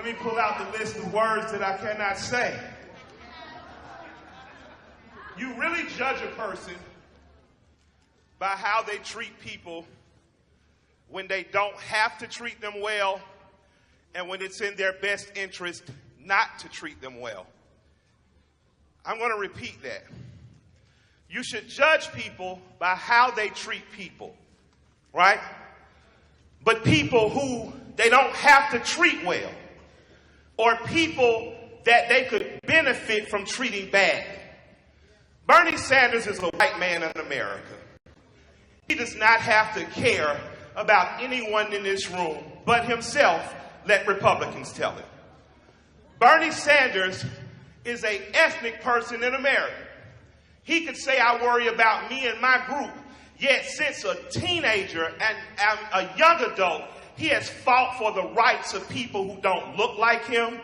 Let me pull out the list of words that I cannot say. You really judge a person by how they treat people when they don't have to treat them well and when it's in their best interest not to treat them well. I'm going to repeat that. You should judge people by how they treat people, right? But people who they don't have to treat well, or people that they could benefit from treating bad. Bernie Sanders is a white man in America. He does not have to care about anyone in this room but himself, let Republicans tell it. Bernie Sanders is an ethnic person in America. He could say, I worry about me and my group, yet since a teenager and a young adult, he has fought for the rights of people who don't look like him,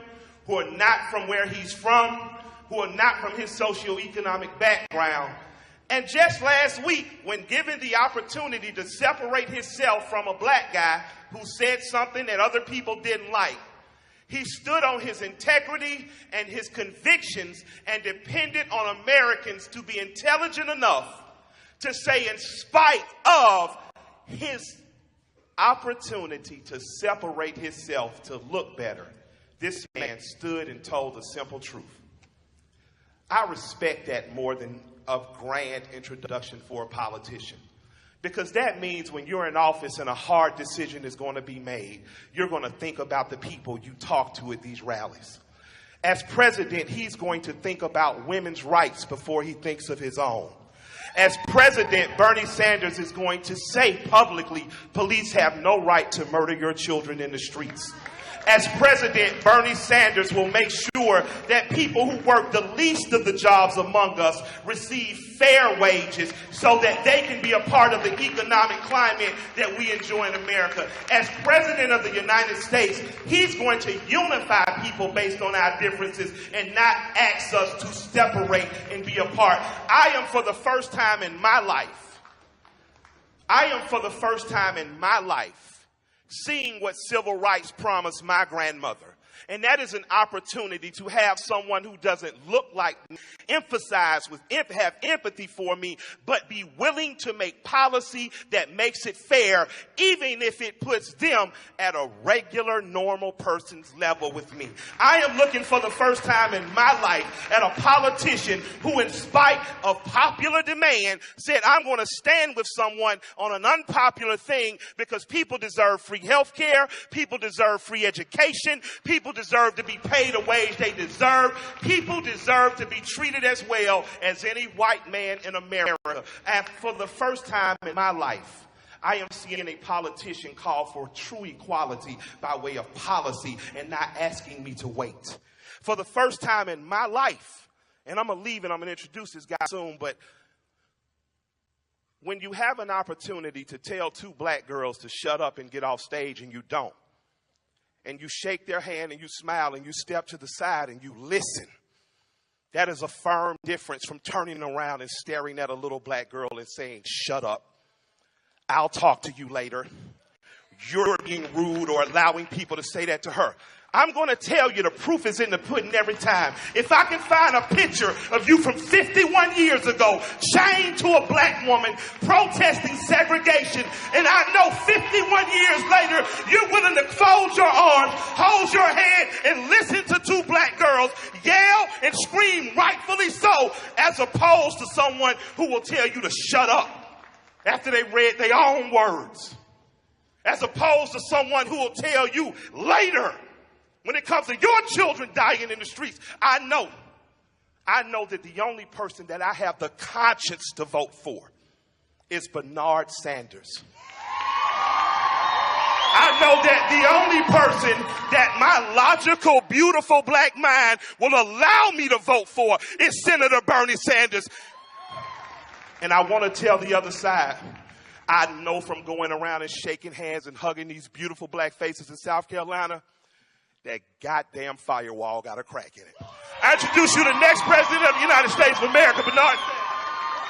who are not from where he's from, who are not from his socioeconomic background. And just last week, when given the opportunity to separate himself from a black guy who said something that other people didn't like, he stood on his integrity and his convictions and depended on Americans to be intelligent enough to say, in spite of his opportunity to separate himself to look better, this man stood and told the simple truth. I respect that more than a grand introduction for a politician, because that means when you're in office and a hard decision is going to be made, you're going to think about the people you talk to at these rallies. As president, he's going to think about women's rights before he thinks of his own. As president, Bernie Sanders is going to say publicly, police have no right to murder your children in the streets. As president, Bernie Sanders will make sure that people who work the least of the jobs among us receive fair wages so that they can be a part of the economic climate that we enjoy in America. As president of the United States, he's going to unify people based on our differences and not ask us to separate and be apart. I am for the first time in my life seeing what civil rights promised my grandmother. And that is an opportunity to have someone who doesn't look like me, have empathy for me, but be willing to make policy that makes it fair, even if it puts them at a regular, normal person's level with me. I am looking for the first time in my life at a politician who, in spite of popular demand, said, I'm going to stand with someone on an unpopular thing because people deserve free health care, people deserve free education, people deserve to be paid a wage they deserve. People deserve to be treated as well as any white man in America. And for the first time in my life, I am seeing a politician call for true equality by way of policy and not asking me to wait. For the first time in my life, and I'm going to leave and I'm going to introduce this guy soon, but when you have an opportunity to tell two black girls to shut up and get off stage and you don't, and you shake their hand and you smile and you step to the side and you listen, that is a firm difference from turning around and staring at a little black girl and saying, shut up, I'll talk to you later. You're being rude, or allowing people to say that to her. I'm going to tell you the proof is in the pudding every time. If I can find a picture of you from 51 years ago, chained to a black woman, protesting segregation, and I know 51 years later, you're willing to fold your arms, hold your head, and listen to two black girls yell and scream, rightfully so, as opposed to someone who will tell you to shut up after they read their own words, as opposed to someone who will tell you later, when it comes to your children dying in the streets, I know that the only person that I have the conscience to vote for is Bernard Sanders. I know that the only person that my logical, beautiful black mind will allow me to vote for is Senator Bernie Sanders. And I want to tell the other side, I know from going around and shaking hands and hugging these beautiful black faces in South Carolina, that goddamn firewall got a crack in it. I introduce you to the next president of the United States of America, Bernard Sanders.